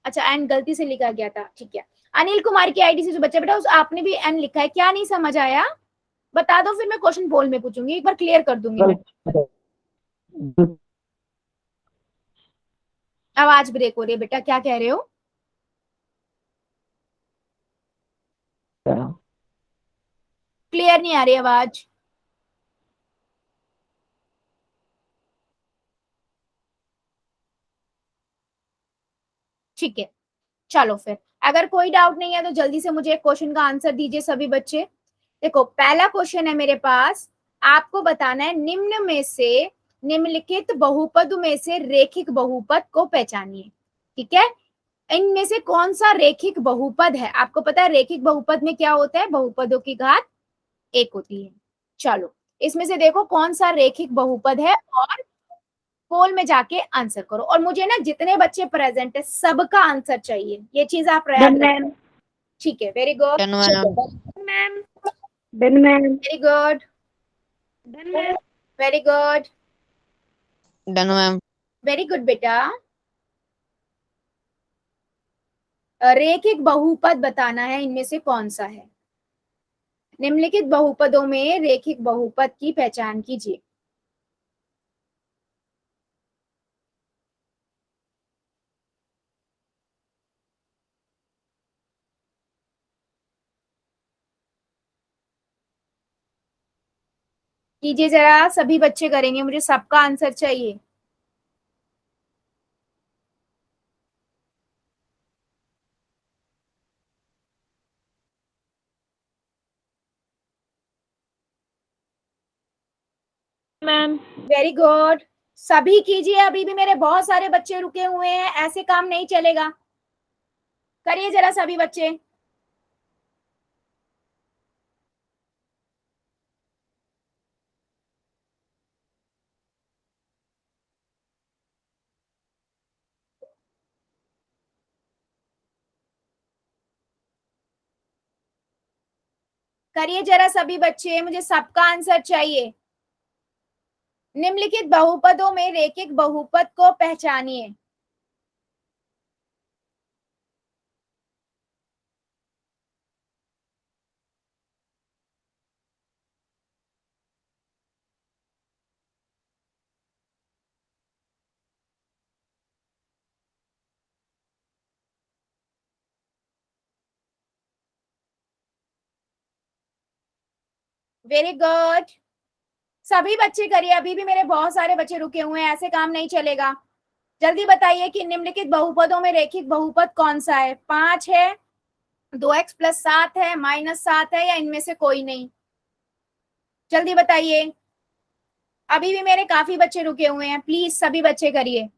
अच्छा एन गलती से लिखा गया था, ठीक है। अनिल कुमार की आईडी से जो बच्चा बेटा, उस आपने भी एन लिखा है, क्या नहीं समझ आया बता दो, फिर मैं क्वेश्चन बोल में पूछूंगी, एक बार क्लियर कर दूंगी मैं। आवाज ब्रेक हो रही है बेटा, क्या कह रहे हो? क्लियर नहीं आ रही आवाज। ठीक है, चलो फिर, अगर कोई डाउट नहीं है तो जल्दी से मुझे एक क्वेश्चन का आंसर दीजिए सभी बच्चे। देखो पहला क्वेश्चन है मेरे पास, आपको बताना है निम्न में से, निम्नलिखित बहुपद में से रेखिक बहुपद को पहचानिए। ठीक है, इनमें से कौन सा रेखिक बहुपद है? आपको पता है रेखिक बहुपद में क्या होता है, बहुपदों की घात 1 होती है। चलो, इसमें से देखो कौन सा रेखिक बहुपद है, और पोल में जाके आंसर करो, और मुझे ना जितने बच्चे प्रेजेंट है सबका आंसर चाहिए, ये चीज आप याद रखो। ठीक है, very good, done ma'am. Ma'am. Done ma'am. Very good, done ma'am. Very good, done ma'am. Very good बेटा। रेखिक बहुपद बताना है, इनमें से कौन सा है? निम्नलिखित बहुपदों में रेखिक बहुपद की पहचान कीजिए। कीजिए जरा, सभी बच्चे करेंगे, मुझे सबका आंसर चाहिए। मैम। वेरी गुड, सभी कीजिए, अभी भी मेरे बहुत सारे बच्चे रुके हुए हैं, ऐसे काम नहीं चलेगा, करिए जरा सभी बच्चे। करिए जरा सभी बच्चे, मुझे सबका आंसर चाहिए। निम्नलिखित बहुपदों में रैखिक बहुपद को पहचानिए। वेरी गुड, सभी बच्चे करिए, अभी भी मेरे बहुत सारे बच्चे रुके हुए हैं, ऐसे काम नहीं चलेगा। जल्दी बताइए कि निम्नलिखित बहुपदों में रैखिक बहुपद कौन सा है? 5 है, 2x+7 है, -7 है, या इनमें से कोई नहीं? जल्दी बताइए, अभी भी मेरे काफी बच्चे रुके हुए हैं, प्लीज सभी बच्चे करिए।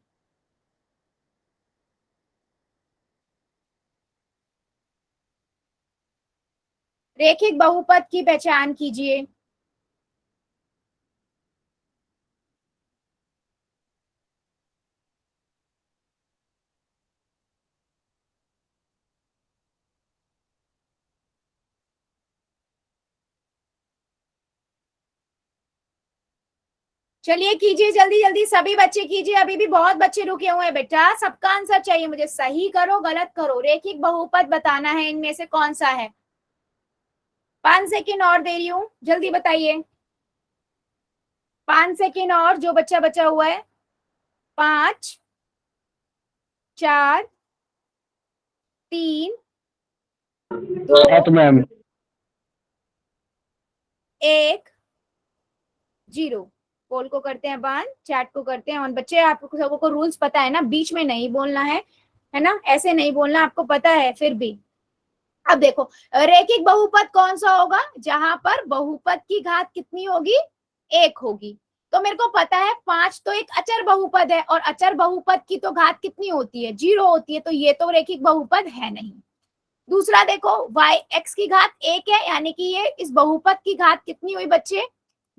रैखिक बहुपद की पहचान कीजिए। चलिए कीजिए, जल्दी जल्दी सभी बच्चे कीजिए, अभी भी बहुत बच्चे रुके हुए हैं बेटा, सबका आंसर चाहिए मुझे, सही करो गलत करो, रैखिक बहुपद बताना है, इनमें से कौन सा है। 5 सेकेंड और दे रही हूं, जल्दी बताइए, 5 सेकेंड और, जो बच्चा बचा हुआ है। 5, 4, 3, 2, मैम 1, 0। पोल को करते हैं बंद, चैट को करते हैं ऑन। बच्चे आपको सबों को रूल्स पता है ना, बीच में नहीं बोलना है ना, ऐसे नहीं बोलना, आपको पता है फिर भी। अब देखो, रैखिक बहुपद कौन सा होगा? जहां पर बहुपद की घात कितनी होगी? 1 होगी। तो मेरे को पता है 5 तो एक अचर बहुपद है, और अचर बहुपद की तो घात कितनी होती है? 0 होती है, तो ये तो रैखिक बहुपद है नहीं। दूसरा देखो, x की घात 1 है, यानी कि ये इस बहुपद की घात कितनी हुई बच्चे?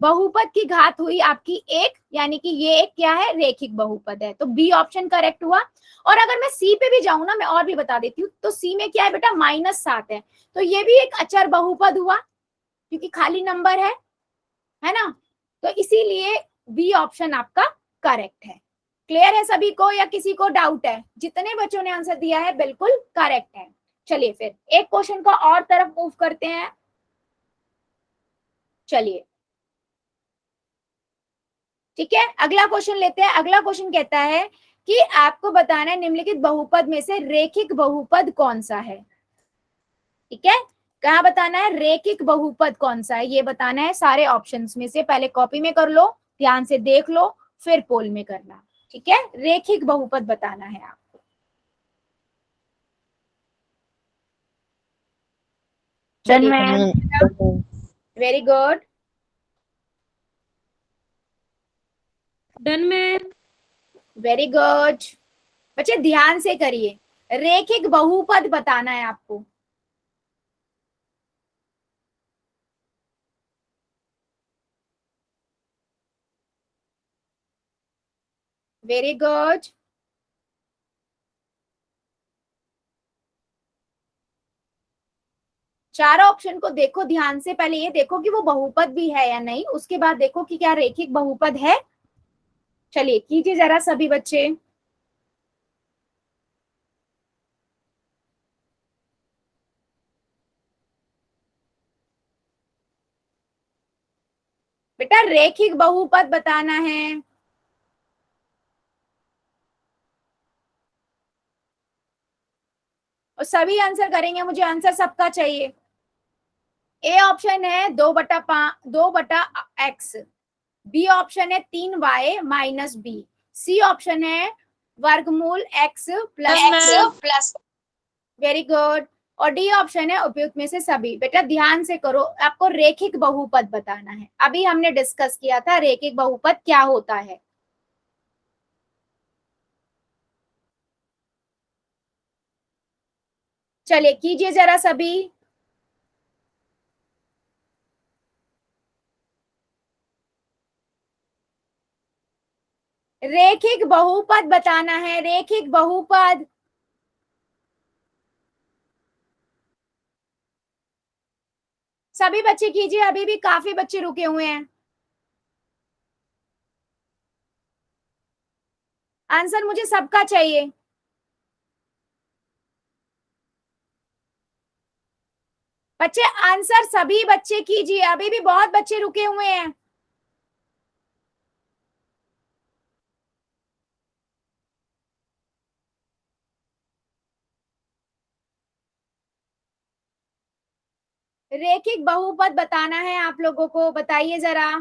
बहुपद की घात हुई आपकी 1, यानी कि ये एक क्या है? रैखिक बहुपद है, तो बी ऑप्शन करेक्ट हुआ। और अगर मैं सी पे भी जाऊं ना, मैं और भी बता देती हूँ, तो सी में क्या है बेटा? -7 है, तो ये भी एक अचर बहुपद हुआ, क्योंकि खाली नंबर है ना, तो इसीलिए बी ऑप्शन आपका करेक्ट है। क्लियर है सभी को, या किसी को डाउट है? जितने बच्चों ने आंसर दिया है बिल्कुल करेक्ट है। चलिए फिर एक क्वेश्चन को और तरफ मूव करते हैं। चलिए ठीक है, अगला क्वेश्चन लेते हैं। अगला क्वेश्चन कहता है कि आपको बताना है निम्नलिखित बहुपद में से रैखिक बहुपद कौन सा है। ठीक है, कहाँ बताना है? रैखिक बहुपद कौन सा है ये बताना है। सारे ऑप्शंस में से पहले कॉपी में कर लो, ध्यान से देख लो, फिर पोल में करना। ठीक है, रैखिक बहुपद बताना है आपको। चलिए, वेरी गुड, डन में। Very good. बच्चे ध्यान से करिए, रैखिक बहुपद बताना है आपको। वेरी गुड, चारों ऑप्शन को देखो ध्यान से, पहले ये देखो कि वो बहुपद भी है या नहीं, उसके बाद देखो कि क्या रैखिक बहुपद है। चलिए कीजिए जरा सभी बच्चे। बेटा रैखिक बहुपद बताना है। और सभी आंसर करेंगे, मुझे आंसर सबका चाहिए। ए ऑप्शन है 2/x, बी ऑप्शन है 3y-b, सी ऑप्शन है वर्गमूल x प्लस। Very good. और डी ऑप्शन है उपयुक्त में से सभी। बेटा ध्यान से करो, आपको रैखिक बहुपद बताना है। अभी हमने डिस्कस किया था रैखिक बहुपद क्या होता है। चलिए कीजिए जरा सभी। रैखिक बहुपद बताना है, रैखिक बहुपद। सभी बच्चे कीजिए, अभी भी काफी बच्चे रुके हुए हैं। आंसर मुझे सबका चाहिए। बच्चे आंसर सभी बच्चे कीजिए, अभी भी बहुत बच्चे रुके हुए हैं। रेखिक बहुपद बताना है आप लोगों को, बताइए जरा।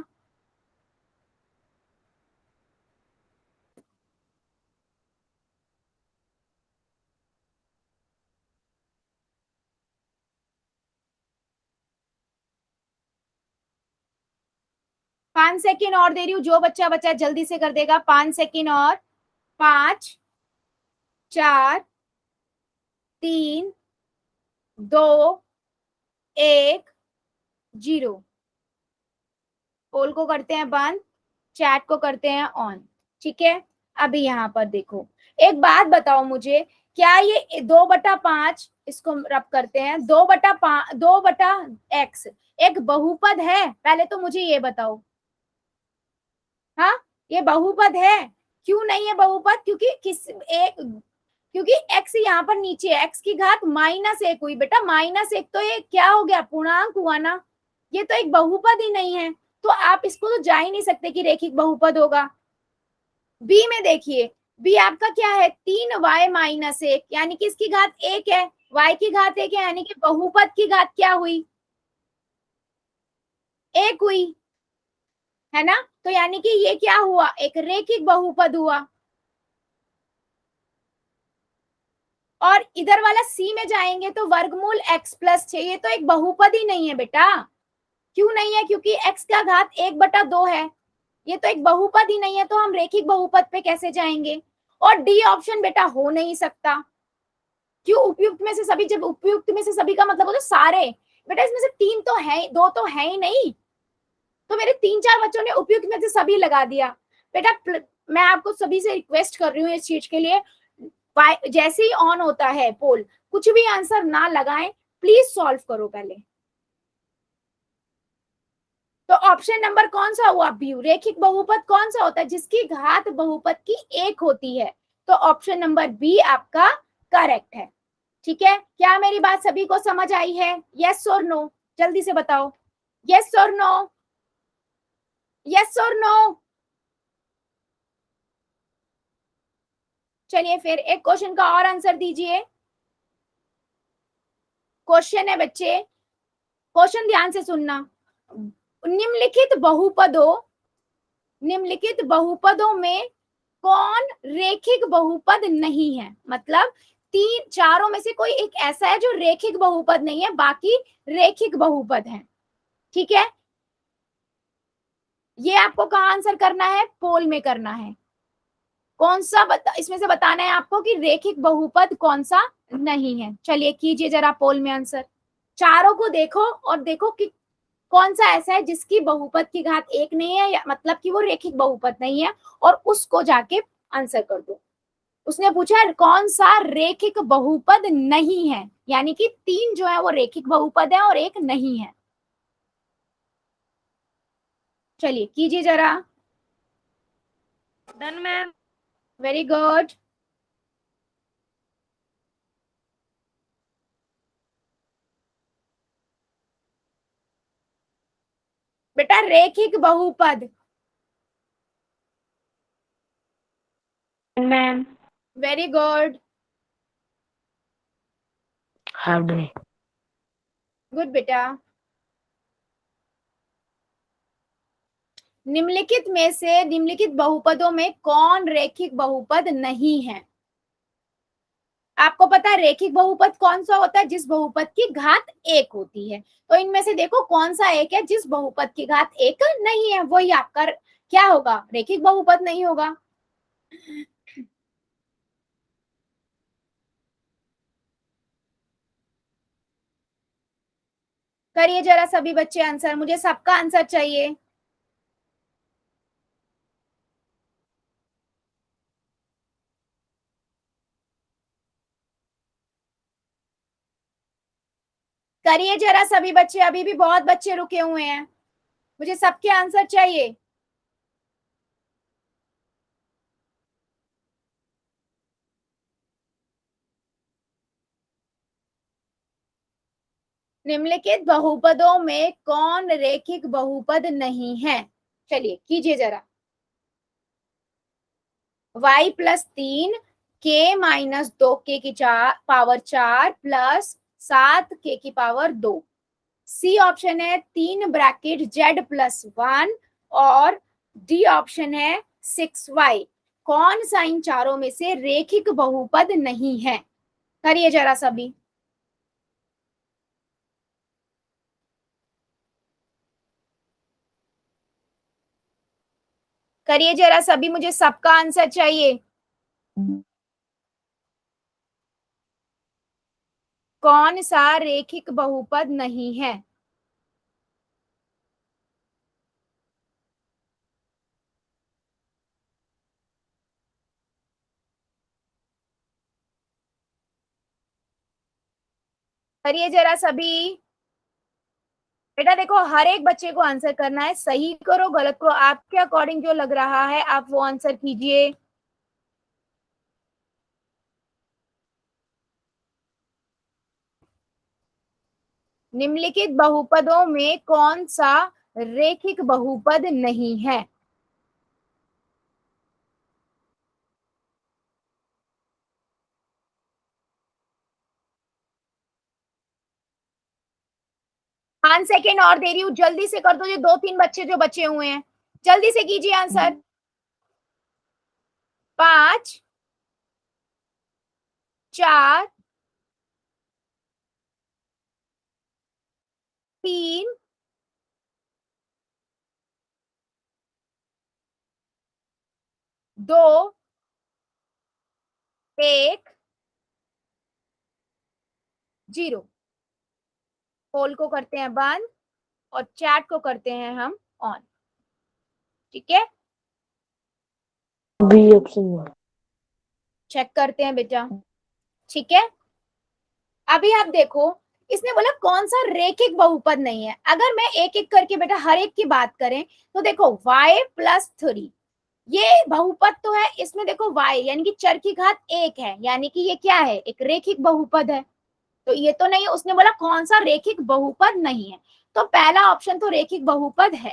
पांच सेकेंड और दे रही हूँ, जो बच्चा बच्चा जल्दी से कर देगा। 5 सेकेंड और। 5, 4, 3, 2, 1, 0। पोल को करते हैं बंद, चैट को करते हैं ऑन। ठीक है, अभी यहाँ पर देखो, एक बात बताओ मुझे, क्या ये 2/5, इसको रब करते हैं, 2/5, 2/x एक बहुपद है? पहले तो मुझे ये बताओ। हाँ, ये बहुपद है? क्यों नहीं है बहुपद? क्योंकि x यहाँ पर नीचे है, x की घात -1 हुई बेटा। -1 तो ये क्या हो गया, पूर्णांक हुआ ना। ये तो एक बहुपद ही नहीं है, तो आप इसको तो जा ही नहीं सकते कि रेखिक बहुपद होगा। बी में देखिए, बी आपका क्या है, 3y-1, यानी कि इसकी घात 1 है, y की घात 1 है, यानी कि बहुपद की घात क्या हुई, 1 हुई, है ना। तो यानी कि ये क्या हुआ, एक रेखिक बहुपद हुआ। और इधर वाला सी में जाएंगे तो वर्गमूल x+6, ये तो एक बहुपद ही नहीं है बेटा। क्यों नहीं है? क्योंकि x का घात 1/2 है, ये तो एक बहुपद ही नहीं है, तो हम रेखिक बहुपद पे कैसे जाएंगे? और डी ऑप्शन बेटा हो नहीं सकता। क्यों? उपयुक्त में से सभी, जब उपयुक्त में से सभी का मतलब होता है सारे, बेटा इसमें से 3 तो है, 2 तो है ही नहीं, तो मेरे 3-4 बच्चों ने उपयुक्त में से सभी लगा दिया। बेटा मैं आपको सभी से रिक्वेस्ट कर रही हूँ इस चीज के लिए, जैसे ही ऑन होता है पोल, कुछ भी आंसर ना लगाएं, प्लीज सॉल्व करो पहले। तो ऑप्शन नंबर कौन सा हुआ, बी। रेखिक बहुपद कौन सा होता है, जिसकी घात बहुपद की 1 होती है। तो ऑप्शन नंबर बी आपका करेक्ट है। ठीक है, क्या मेरी बात सभी को समझ आई है? यस और नो, जल्दी से बताओ, यस और नो, यस और नो। चलिए फिर एक क्वेश्चन का और आंसर दीजिए। क्वेश्चन है बच्चे, क्वेश्चन ध्यान से सुनना। निम्नलिखित बहुपदों, निम्नलिखित बहुपदों में कौन रेखिक बहुपद नहीं है? मतलब चारों में से कोई एक ऐसा है जो रेखिक बहुपद नहीं है, बाकी रेखिक बहुपद है। ठीक है, ये आपको कहाँ आंसर करना है, पोल में करना है। कौन सा इसमें से बताना है आपको कि रेखिक बहुपद कौन सा नहीं है। चलिए कीजिए जरा पोल में आंसर, चारों को देखो और देखो कि कौन सा ऐसा है जिसकी बहुपद की घात 1 नहीं है, या मतलब कि वो रेखिक बहुपद नहीं है, और उसको जाके आंसर कर दो। उसने पूछा है कौन सा रेखिक बहुपद नहीं है, यानी कि 3 जो है वो रेखिक बहुपद है और 1 नहीं है। चलिए कीजिए जरा। Done ma'am. Very good. बेटा रेखिक बहुपद, ma'am. Very good, have done. Good बेटा। निम्नलिखित में से, निम्नलिखित बहुपदों में कौन रेखिक बहुपद नहीं है? आपको पता है रेखिक बहुपद कौन सा होता है, जिस बहुपद की घात 1 होती है। तो इनमें से देखो कौन सा एक है जिस बहुपद की घात 1 नहीं है, वही आपका क्या होगा, रेखिक बहुपद नहीं होगा। करिए जरा सभी बच्चे आंसर, मुझे सबका आंसर चाहिए। करिए जरा सभी बच्चे, अभी भी बहुत बच्चे रुके हुए हैं, मुझे सबके आंसर चाहिए। निम्नलिखित बहुपदों में कौन रेखिक बहुपद नहीं है? चलिए कीजिए जरा। y plus 3 k minus 2k की पावर 4 प्लस 7k की पावर 2। सी ऑप्शन है 3 ब्रैकेट z प्लस 1 और डी ऑप्शन है 6y। कौन सा इन चारों में से रेखिक बहुपद नहीं है? करिए जरा सभी। करिए जरा सभी, मुझे सबका आंसर चाहिए। कौन सा रेखिक बहुपद नहीं है? करिए जरा सभी। बेटा देखो, हर एक बच्चे को आंसर करना है, सही करो गलत करो, आपके अकॉर्डिंग जो लग रहा है आप वो आंसर कीजिए। निम्नलिखित बहुपदों में कौन सा रेखिक बहुपद नहीं है? पांच सेकेंड और दे रही हूँ, जल्दी से कर दो, ये 2-3 बच्चे जो बचे हुए हैं, जल्दी से कीजिए आंसर। 5 4 3 2 1 0। पोल को करते हैं बंद और चैट को करते हैं हम ऑन। ठीक है, बी ऑप्शन चेक करते हैं बेटा। ठीक है, अभी आप देखो, इसने बोला कौन सा रेखिक बहुपद नहीं है। अगर मैं एक एक करके बेटा हर एक की बात करें तो देखो y प्लस 3 ये बहुपद तो है, इसमें देखो y यानी कि चर की घात 1 है, यानी कि ये क्या है, एक रेखिक बहुपद है। तो ये तो नहीं है, उसने बोला कौन सा रेखिक बहुपद नहीं है, तो पहला ऑप्शन तो रेखिक बहुपद है।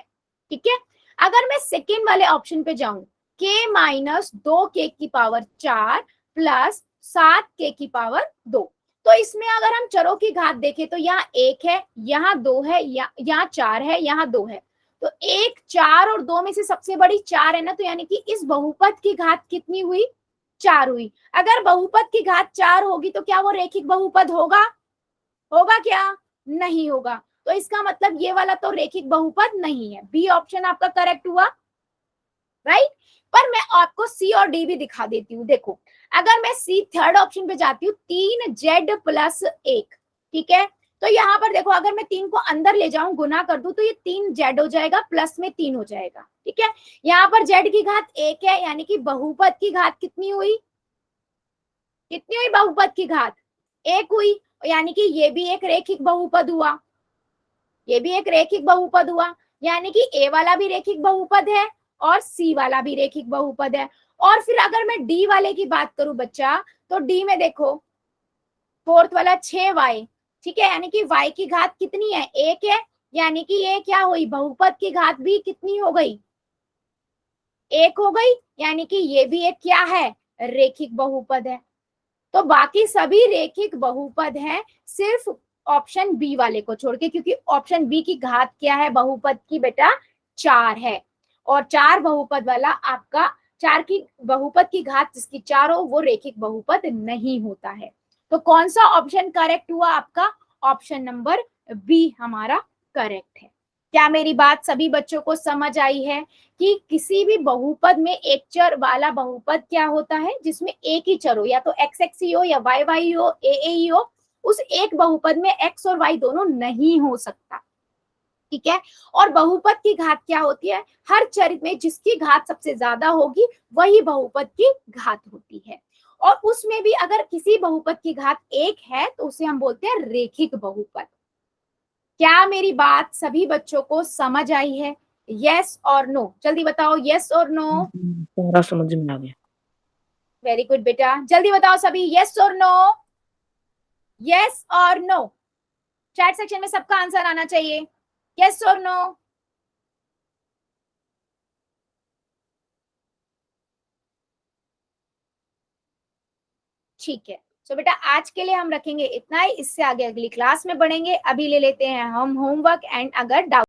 ठीक है, अगर मैं सेकेंड वाले ऑप्शन पे जाऊं, k माइनस 2k की पावर 4 प्लस 7k की पावर 2, तो इसमें अगर हम चरों की घात देखें तो यहाँ 1 है, यहाँ 2 है, यहाँ 4 है, यहाँ 2 है। तो 1 4 और 2 में से सबसे बड़ी 4 है ना, तो यानी कि इस बहुपद की घात कितनी हुई, 4 हुई। अगर बहुपद की घात 4 होगी तो क्या वो रेखिक बहुपद होगा? होगा क्या? नहीं होगा। तो इसका मतलब ये वाला तो रेखिक बहुपद नहीं है। बी ऑप्शन आपका करेक्ट हुआ, राइट। पर मैं आपको सी और डी भी दिखा देती हूँ। देखो, अगर मैं सी थर्ड ऑप्शन पे जाती हूँ, 3z प्लस 1, ठीक है, तो यहाँ पर देखो, अगर मैं 3 को अंदर ले जाऊं, गुना कर दूं, तो ये 3z हो जाएगा, प्लस में 3 हो जाएगा। ठीक है, यहाँ पर z की घात 1 है, यानी कि बहुपद की घात कितनी हुई, कितनी हुई बहुपद की घात, 1 हुई, यानी कि ये भी एक रेखिक बहुपद हुआ, ये भी एक रेखिक बहुपद हुआ, यानी कि ए वाला भी रेखिक बहुपद है और सी वाला भी रेखिक बहुपद है। और फिर अगर मैं डी वाले की बात करूं बच्चा, तो डी में देखो फोर्थ वाला 6y, ठीक है, यानी कि y की घात कितनी है, 1 है, यानी कि ये क्या हुई, बहुपद की घात भी कितनी हो गई, 1 हो गई, यानी कि ये भी एक क्या है, रेखिक बहुपद है। तो बाकी सभी रेखिक बहुपद हैं, सिर्फ ऑप्शन बी वाले को छोड़ के, क्योंकि ऑप्शन बी की घात क्या है बहुपद की बेटा, 4 है, और 4 बहुपद वाला आपका 4 की बहुपद की घात जिसकी 4 हो वो रेखिक बहुपद नहीं होता है। तो कौन सा ऑप्शन करेक्ट हुआ आपका, ऑप्शन नंबर बी हमारा करेक्ट है। क्या मेरी बात सभी बच्चों को समझ आई है कि किसी भी बहुपद में एक चर वाला बहुपद क्या होता है, जिसमें एक ही चर हो, या तो x x ही हो या y y हो, a a ही हो, उस एक बहुपद में x और y दोनों नहीं हो सकता। ठीक है, और बहुपद की घात क्या होती है, हर चर में जिसकी घात सबसे ज्यादा होगी वही बहुपद की घात होती है। और उसमें भी अगर किसी बहुपद की घात 1 है तो उसे हम बोलते हैं रेखिक बहुपद। क्या मेरी बात सभी बच्चों को समझ आई है? यस और नो, जल्दी बताओ, यस और नो। सारा समझ में आ गया। वेरी गुड बेटा, जल्दी बताओ सभी, यस और नो, यस और नो। चैट सेक्शन में सबका आंसर आना चाहिए, यस और नो। ठीक है, तो बेटा आज के लिए हम रखेंगे इतना ही, इससे आगे अगली क्लास में बढ़ेंगे। अभी ले लेते हैं हम होमवर्क एंड अगर डाउट